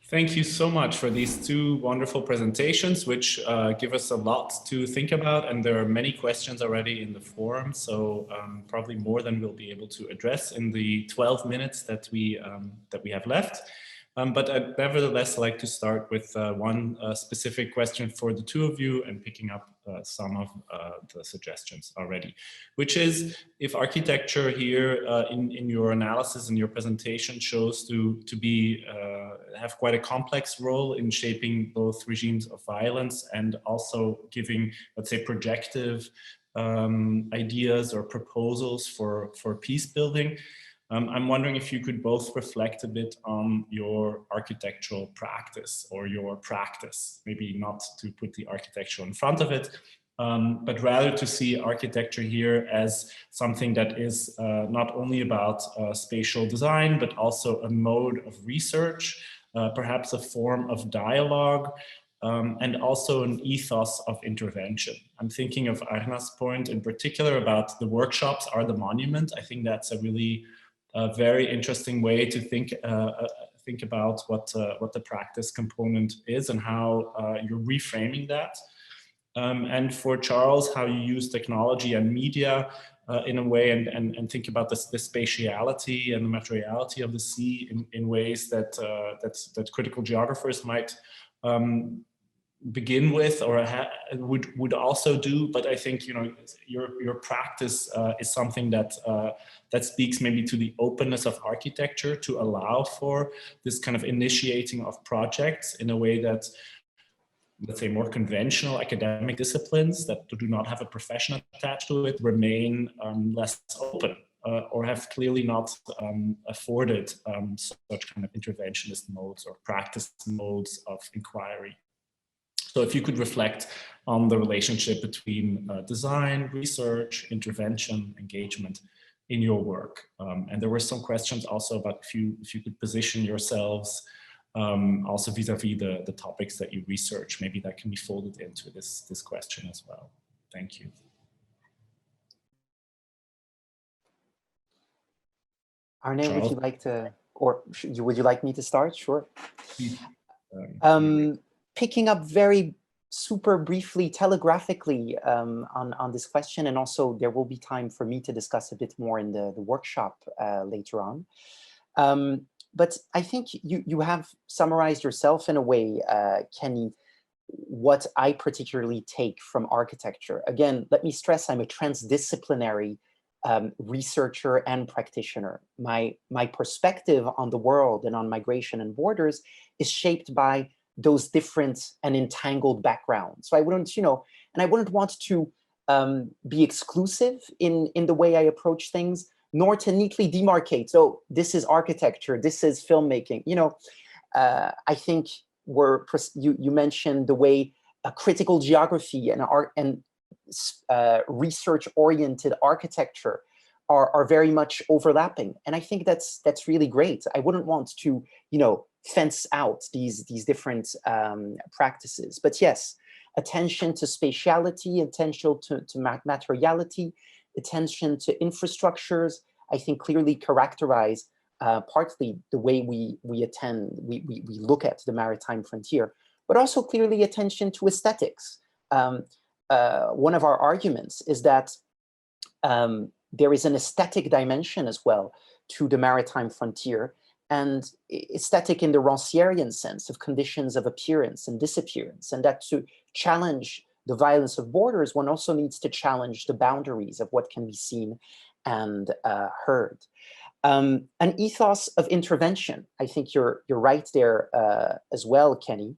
Thank you so much for these two wonderful presentations, which give us a lot to think about. And there are many questions already in the forum, so probably more than we'll be able to address in the 12 minutes that we have left. But I'd nevertheless like to start with one specific question for the two of you and picking up some of the suggestions already, which is if architecture here in your analysis and your presentation shows to be have quite a complex role in shaping both regimes of violence and also giving, let's say, projective ideas or proposals for peace building. I'm wondering if you could both reflect a bit on your architectural practice or your practice, maybe not to put the architecture in front of it, but rather to see architecture here as something that is not only about spatial design, but also a mode of research, perhaps a form of dialogue, and also an ethos of intervention. I'm thinking of Arna's point in particular about the workshops are the monument. I think that's a really very interesting way to think about what the practice component is and how you're reframing that. And for Charles, how you use technology and media in a way and think about the spatiality and the materiality of the sea in ways that that critical geographers might begin with or would also do. But I think, you know, your practice is something that that speaks maybe to the openness of architecture to allow for this kind of initiating of projects in a way that, let's say, more conventional academic disciplines that do not have a profession attached to it remain less open or have clearly not afforded such kind of interventionist modes or practice modes of inquiry. So if you could reflect on the relationship between design, research, intervention, engagement in your work. And there were some questions also about if you could position yourselves also vis-a-vis the topics that you research. Maybe that can be folded into this question as well. Thank you. Arne, would you like to, or would you like me to start? Sure. Picking up very super briefly, telegraphically on this question, and also there will be time for me to discuss a bit more in the workshop later on. But I think you have summarized yourself in a way, Kenny, what I particularly take from architecture. Again, let me stress I'm a transdisciplinary researcher and practitioner. My perspective on the world and on migration and borders is shaped by those different and entangled backgrounds. So I wouldn't, you know, and I wouldn't want to be exclusive in the way I approach things, nor to neatly demarcate. So this is architecture, this is filmmaking. You know, I think you mentioned the way critical geography and art and research-oriented architecture are very much overlapping, and I think that's really great. I wouldn't want to, you know, fence out these different practices, but yes, attention to spatiality, attention to materiality, attention to infrastructures, I think clearly characterize partly the way we look at the maritime frontier, but also clearly attention to aesthetics. One of our arguments is that there is an aesthetic dimension as well to the maritime frontier, and aesthetic in the Rancierian sense of conditions of appearance and disappearance, and that to challenge the violence of borders, one also needs to challenge the boundaries of what can be seen and heard. An ethos of intervention, I think you're right there as well, Kenny.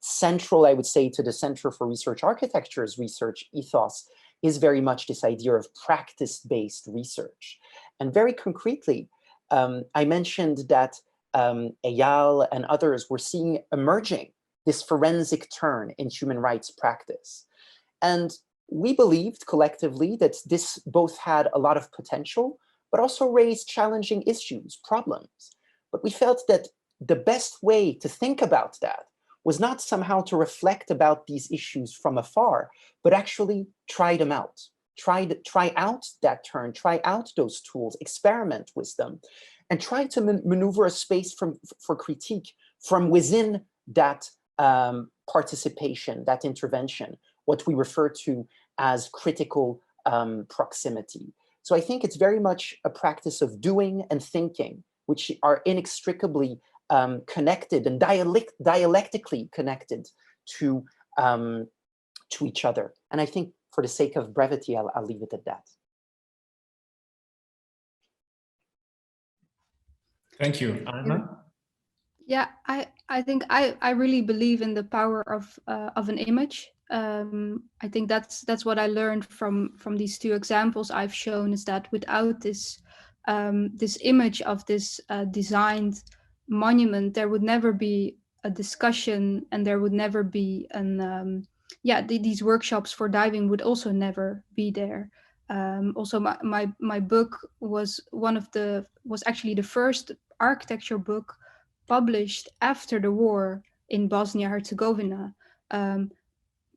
Central, I would say, to the Center for Research Architecture's research ethos is very much this idea of practice-based research. And very concretely, I mentioned that Eyal and others were seeing emerging this forensic turn in human rights practice. And we believed collectively that this both had a lot of potential, but also raised challenging issues, problems. But we felt that the best way to think about that was not somehow to reflect about these issues from afar, but actually try them out. Try out that turn, try out those tools, experiment with them, and try to maneuver a space for critique from within that participation, that intervention, what we refer to as critical proximity. So I think it's very much a practice of doing and thinking, which are inextricably connected and dialectically connected to each other. And I think for the sake of brevity, I'll leave it at that. Thank you. Arna? Yeah, I think I really believe in the power of an image. I think that's what I learned from these two examples I've shown, is that without this this image of this designed monument, there would never be a discussion, and there would never be an these workshops for diving would also never be there. Also, my book was actually the first architecture book published after the war in Bosnia-Herzegovina.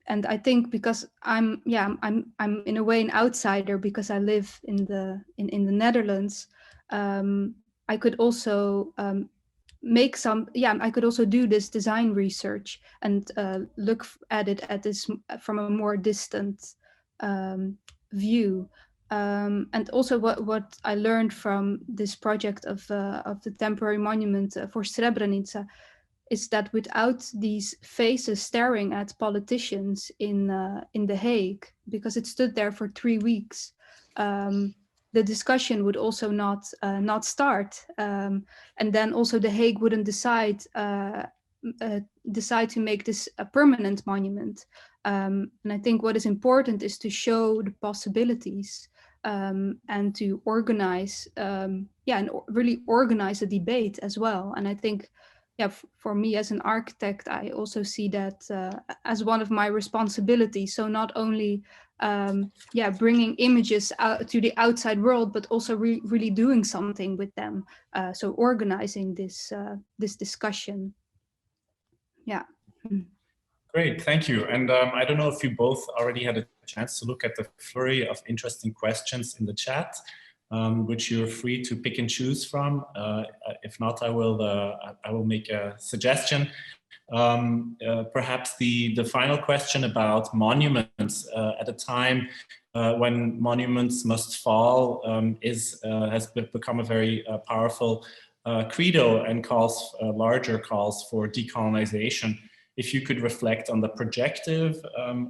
And I think because I'm in a way an outsider because I live in the Netherlands, I could also I could also do this design research and look at it from a more distant view. And also what I learned from this project of the temporary monument for Srebrenica is that without these faces staring at politicians in The Hague, because it stood there for 3 weeks, the discussion would also not start, and then also The Hague wouldn't decide to make this a permanent monument. And I think what is important is to show the possibilities, and to organize, and really organize a debate as well. And I think, for me as an architect, I also see that as one of my responsibilities. So not only, bringing images out to the outside world, but also really doing something with them. So organizing this discussion. Yeah. Great, thank you. And I don't know if you both already had a chance to look at the flurry of interesting questions in the chat, which you're free to pick and choose from. If not, I will make a suggestion. Perhaps the final question about monuments at a time when monuments must fall has become a very powerful credo and larger calls for decolonization. If you could reflect on the projective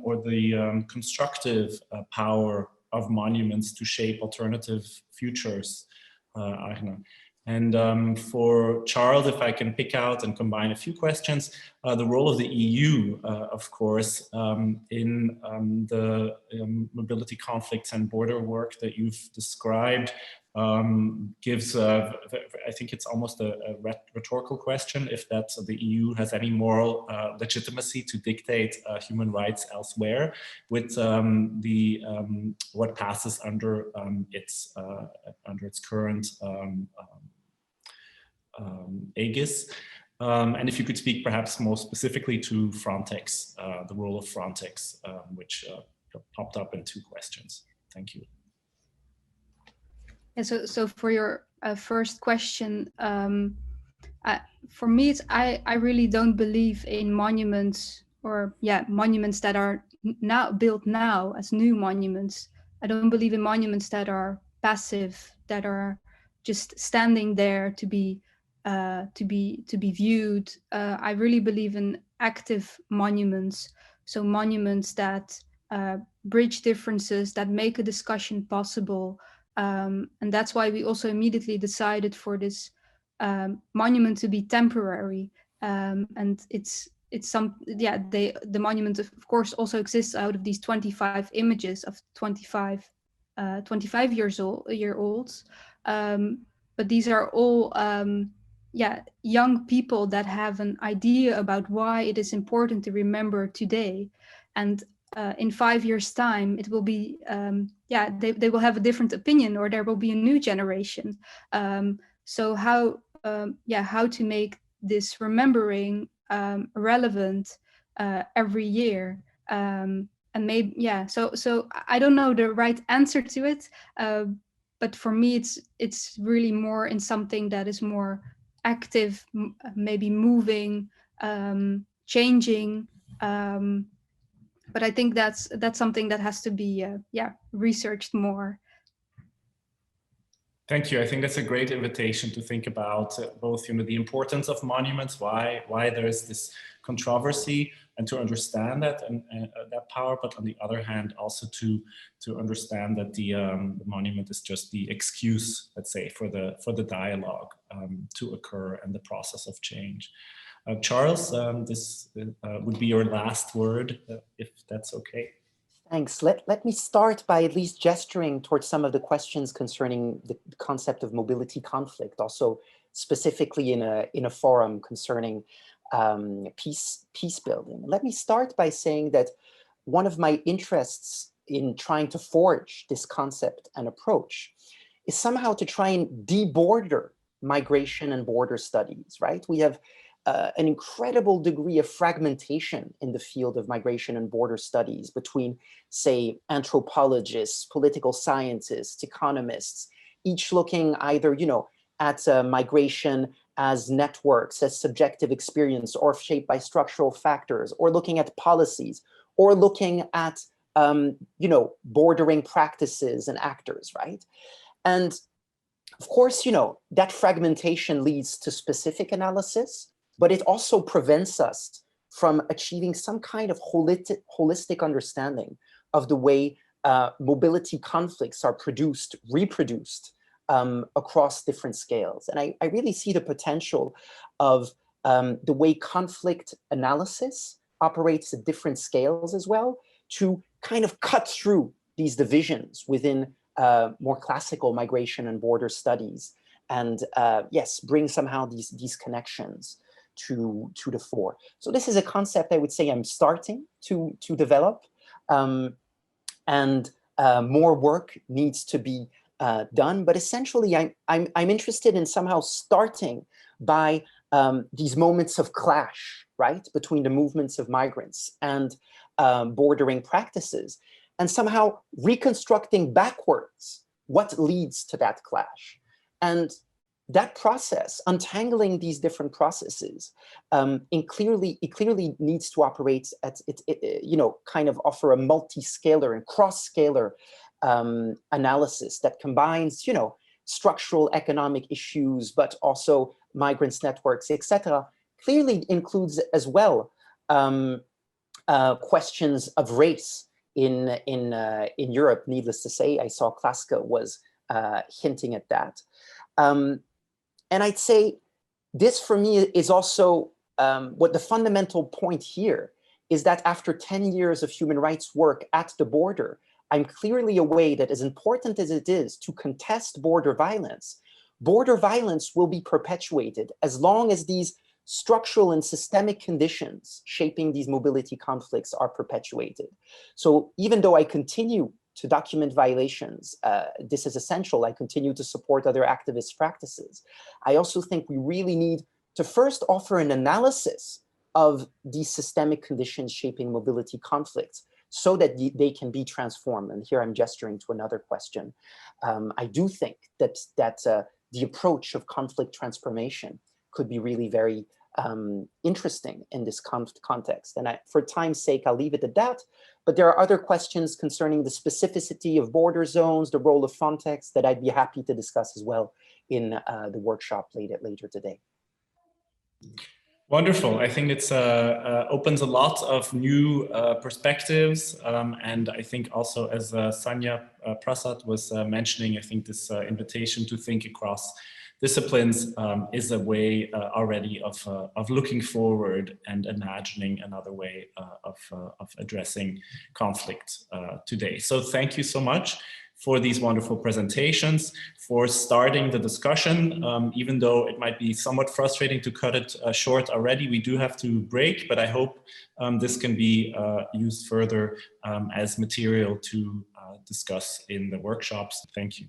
or the constructive power of monuments to shape alternative futures, Arna. And for Charles, if I can pick out and combine a few questions, the role of the EU, of course, in the mobility conflicts and border work that you've described, gives, I think it's almost a rhetorical question, if that the EU has any moral legitimacy to dictate human rights elsewhere with what passes under its current aegis. And if you could speak perhaps more specifically to Frontex, the role of Frontex, which popped up in 2 questions. Thank you. Yeah, so for your first question, for me, I really don't believe in monuments monuments that are built now as new monuments. I don't believe in monuments that are passive, that are just standing there to be viewed. I really believe in active monuments, so monuments that bridge differences, that make a discussion possible. And that's why we also immediately decided for this monument to be temporary. And the monument of course also exists out of these 25 images of 25 year olds. But these are all young people that have an idea about why it is important to remember today. And in 5 years' time, it will be, they will have a different opinion, or there will be a new generation. So how to make this remembering relevant every year, and maybe, so I don't know the right answer to it, but for me, it's really more in something that is more active, maybe moving, changing. But I think that's something that has to be researched more. Thank you. I think that's a great invitation to think about both, the importance of monuments, why there is this controversy, and to understand that and that power. But on the other hand, also to understand that the monument is just the excuse, let's say, for the dialogue to occur and the process of change. Charles, this would be your last word, if that's okay. Thanks. Let me start by at least gesturing towards some of the questions concerning the concept of mobility conflict, also specifically in a forum concerning peace building. Let me start by saying that one of my interests in trying to forge this concept and approach is somehow to try and deborder migration and border studies, right? We have an incredible degree of fragmentation in the field of migration and border studies between, say, anthropologists, political scientists, economists, each looking either, at migration as networks, as subjective experience, or shaped by structural factors, or looking at policies, or looking at, bordering practices and actors, right? And of course, that fragmentation leads to specific analysis, but it also prevents us from achieving some kind of holistic understanding of the way mobility conflicts are reproduced across different scales. And I really see the potential of the way conflict analysis operates at different scales as well, to kind of cut through these divisions within more classical migration and border studies, and yes, bring somehow these connections to the fore. So this is a concept I would say I'm starting to develop, and more work needs to be done. But essentially, I'm interested in somehow starting by these moments of clash, right, between the movements of migrants and bordering practices, and somehow reconstructing backwards what leads to that clash. And that process, untangling these different processes, it clearly needs to operate at, kind of offer a multi-scalar and cross-scalar analysis that combines, structural economic issues, but also migrants networks, etc. Clearly includes as well questions of race in Europe. Needless to say, I saw Klaska was hinting at that. And I'd say this for me is also what the fundamental point here is, that after 10 years of human rights work at the border, I'm clearly aware that as important as it is to contest border violence will be perpetuated as long as these structural and systemic conditions shaping these mobility conflicts are perpetuated. So even though I continue to document violations, this is essential. I continue to support other activist practices. I also think we really need to first offer an analysis of these systemic conditions shaping mobility conflicts so that they can be transformed. And here I'm gesturing to another question. I do think that the approach of conflict transformation could be really very interesting in this context. And for time's sake, I'll leave it at that. But there are other questions concerning the specificity of border zones, the role of Frontex, that I'd be happy to discuss as well in the workshop later today. Wonderful. I think it's opens a lot of new perspectives. And I think also, as Sanya Prasad was mentioning, I think this invitation to think across disciplines is a way already of looking forward and imagining another way of addressing conflict today. So thank you so much for these wonderful presentations, for starting the discussion. Even though it might be somewhat frustrating to cut it short already, we do have to break, but I hope this can be used further as material to discuss in the workshops. Thank you.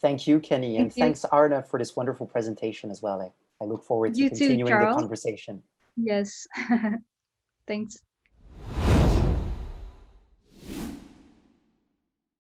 Thank you, Kenny, and thanks, Arna, for this wonderful presentation as well. I look forward to continuing the conversation. Yes, thanks.